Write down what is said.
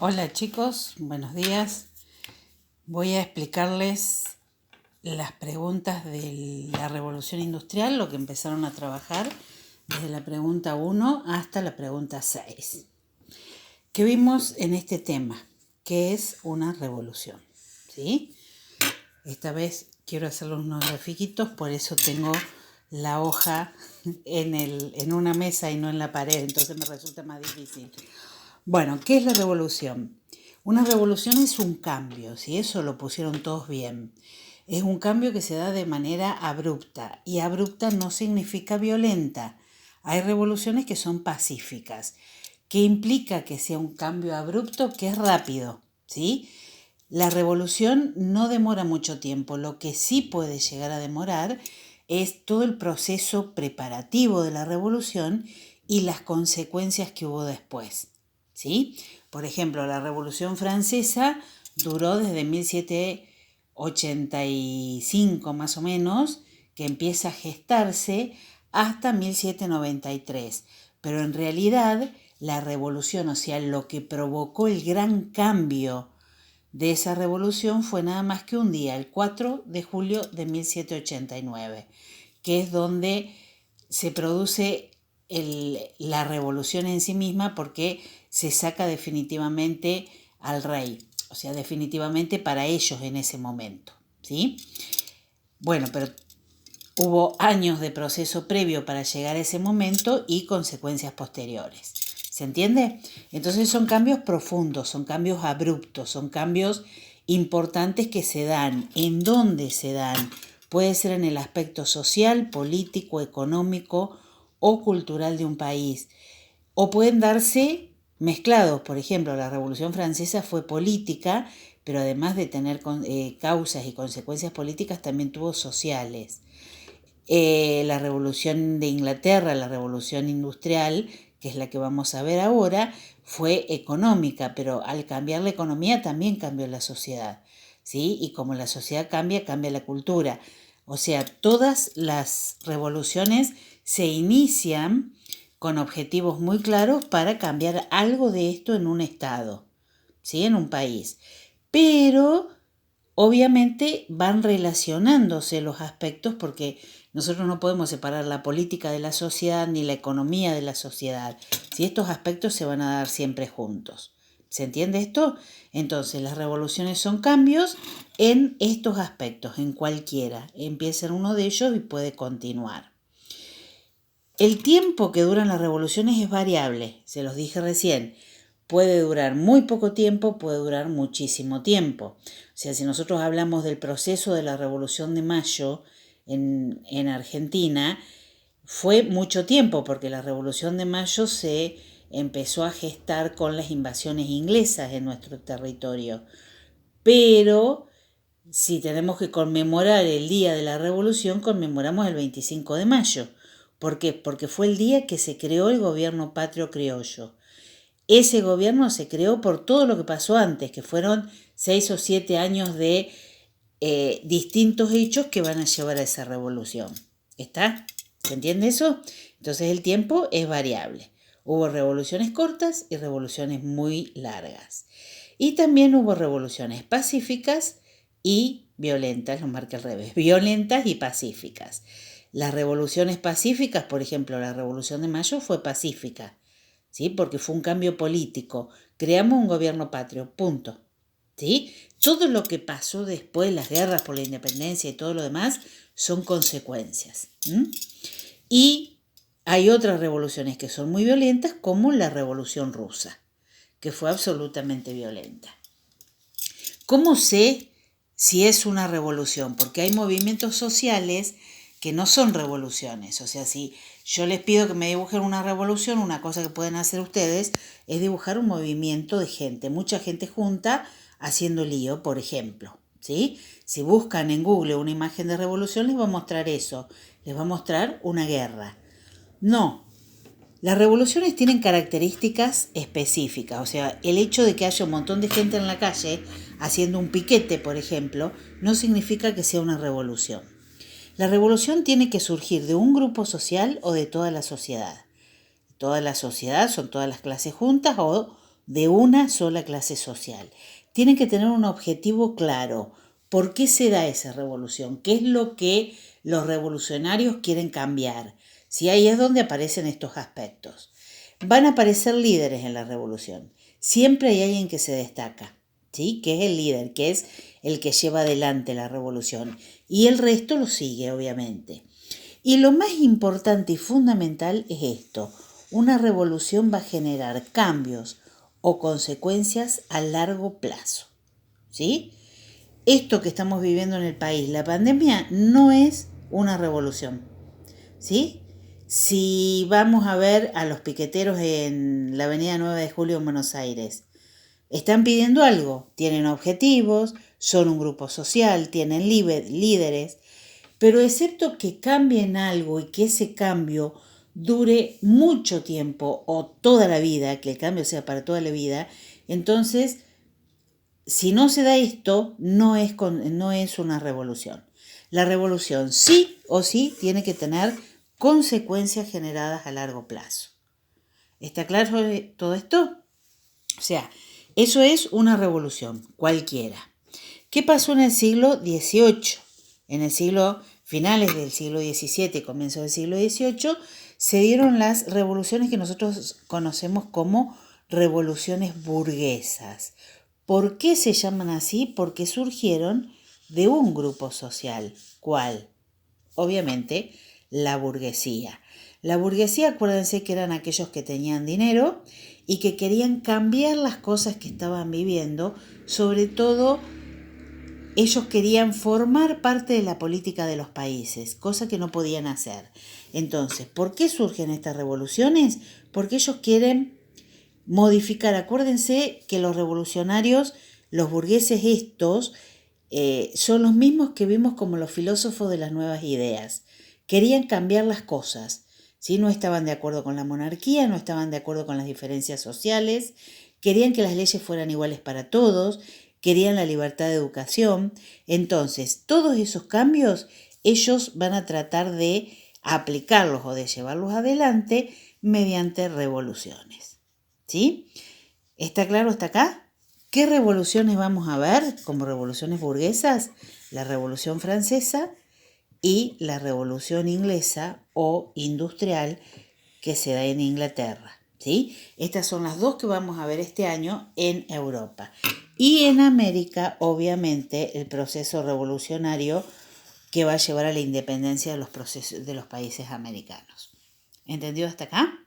Hola chicos, buenos días. Voy a explicarles las preguntas de la Revolución Industrial, lo que empezaron a trabajar desde la pregunta 1 hasta la pregunta 6. ¿Qué vimos en este tema? ¿Qué es una revolución? ¿Sí? Esta vez quiero hacerles unos grafiquitos, por eso tengo la hoja en una mesa y no en la pared, entonces me resulta más difícil. Bueno, ¿qué es la revolución? Una revolución es un cambio, si eso lo pusieron todos bien. Es un cambio que se da de manera abrupta, y abrupta no significa violenta. Hay revoluciones que son pacíficas. ¿Qué implica que sea un cambio abrupto? Que es rápido, ¿sí? La revolución no demora mucho tiempo. Lo que sí puede llegar a demorar es todo el proceso preparativo de la revolución y las consecuencias que hubo después, ¿sí? Por ejemplo, la Revolución Francesa duró desde 1785 más o menos, que empieza a gestarse, hasta 1793. Pero en realidad la revolución, o sea, lo que provocó el gran cambio de esa revolución fue nada más que un día, el 4 de julio de 1789, que es donde se produce la revolución en sí misma, porque se saca definitivamente al rey, o sea, definitivamente para ellos en ese momento, ¿sí? Bueno, pero hubo años de proceso previo para llegar a ese momento y consecuencias posteriores. ¿Se entiende? Entonces son cambios profundos, son cambios abruptos, son cambios importantes que se dan. ¿En dónde se dan? Puede ser en el aspecto social, político, económico o cultural de un país. O pueden darse mezclados. Por ejemplo, la Revolución Francesa fue política, pero además de tener causas y consecuencias políticas, también tuvo sociales. La Revolución de Inglaterra, la Revolución Industrial, que es la que vamos a ver ahora, fue económica, pero al cambiar la economía también cambió la sociedad, ¿sí? Y como la sociedad cambia, cambia la cultura. O sea, todas las revoluciones se inician con objetivos muy claros para cambiar algo de esto en un estado, ¿sí? En un país. Pero obviamente van relacionándose los aspectos, porque nosotros no podemos separar la política de la sociedad ni la economía de la sociedad. Si estos aspectos se van a dar siempre juntos. ¿Se entiende esto? Entonces las revoluciones son cambios en estos aspectos, en cualquiera. Empieza en uno de ellos y puede continuar. El tiempo que duran las revoluciones es variable, se los dije recién. Puede durar muy poco tiempo, puede durar muchísimo tiempo. O sea, si nosotros hablamos del proceso de la Revolución de Mayo en Argentina, fue mucho tiempo, porque la Revolución de Mayo se empezó a gestar con las invasiones inglesas en nuestro territorio. Pero si tenemos que conmemorar el día de la Revolución, conmemoramos el 25 de mayo. ¿Por qué? Porque fue el día que se creó el gobierno patrio criollo. Ese gobierno se creó por todo lo que pasó antes, que fueron 6 o 7 años de distintos hechos que van a llevar a esa revolución. ¿Está? ¿Se entiende eso? Entonces el tiempo es variable. Hubo revoluciones cortas y revoluciones muy largas. Y también hubo revoluciones pacíficas y violentas, lo marqué al revés, violentas y pacíficas. Las revoluciones pacíficas, por ejemplo, la Revolución de Mayo fue pacífica, ¿sí? Porque fue un cambio político. Creamos un gobierno patrio, punto. ¿Sí? Todo lo que pasó después, las guerras por la independencia y todo lo demás, son consecuencias. Y hay otras revoluciones que son muy violentas, como la Revolución Rusa, que fue absolutamente violenta. ¿Cómo sé si es una revolución? Porque hay movimientos sociales que no son revoluciones. O sea, si yo les pido que me dibujen una revolución, una cosa que pueden hacer ustedes es dibujar un movimiento de gente, mucha gente junta haciendo lío, por ejemplo, ¿sí? Si buscan en Google una imagen de revolución, les va a mostrar eso, les va a mostrar una guerra. No, las revoluciones tienen características específicas. O sea, el hecho de que haya un montón de gente en la calle haciendo un piquete, por ejemplo, no significa que sea una revolución. La revolución tiene que surgir de un grupo social o de toda la sociedad. Toda la sociedad son todas las clases juntas, o de una sola clase social. Tienen que tener un objetivo claro. ¿Por qué se da esa revolución? ¿Qué es lo que los revolucionarios quieren cambiar? Si ahí es donde aparecen estos aspectos. Van a aparecer líderes en la revolución. Siempre hay alguien que se destaca, ¿sí? Que es el líder, que es el que lleva adelante la revolución. Y el resto lo sigue, obviamente. Y lo más importante y fundamental es esto. Una revolución va a generar cambios o consecuencias a largo plazo, ¿sí? Esto que estamos viviendo en el país, la pandemia, no es una revolución, ¿sí? Si vamos a ver a los piqueteros en la avenida 9 de Julio en Buenos Aires, están pidiendo algo, tienen objetivos, son un grupo social, tienen líderes, pero excepto que cambien algo y que ese cambio dure mucho tiempo o toda la vida, que el cambio sea para toda la vida, entonces, si no se da esto, no es una revolución. La revolución sí o sí tiene que tener consecuencias generadas a largo plazo. ¿Está claro todo esto? O sea, eso es una revolución, cualquiera. ¿Qué pasó en el siglo XVIII? En el finales del siglo XVII, comienzo del siglo XVIII, se dieron las revoluciones que nosotros conocemos como revoluciones burguesas. ¿Por qué se llaman así? Porque surgieron de un grupo social. ¿Cuál? Obviamente, la burguesía. La burguesía, acuérdense que eran aquellos que tenían dinero y que querían cambiar las cosas que estaban viviendo, sobre todo ellos querían formar parte de la política de los países, cosa que no podían hacer. Entonces, ¿por qué surgen estas revoluciones? Porque ellos quieren modificar. Acuérdense que los revolucionarios, los burgueses estos, son los mismos que vimos como los filósofos de las nuevas ideas. Querían cambiar las cosas, ¿sí? No estaban de acuerdo con la monarquía, no estaban de acuerdo con las diferencias sociales, querían que las leyes fueran iguales para todos, querían la libertad de educación. Entonces, todos esos cambios ellos van a tratar de aplicarlos o de llevarlos adelante mediante revoluciones, ¿sí? ¿Está claro hasta acá? ¿Qué revoluciones vamos a ver como revoluciones burguesas? La Revolución Francesa y la Revolución Inglesa o industrial que se da en Inglaterra, ¿sí? Estas son las dos que vamos a ver este año en Europa. Y en América, obviamente, el proceso revolucionario que va a llevar a la independencia de los países americanos. ¿Entendido hasta acá?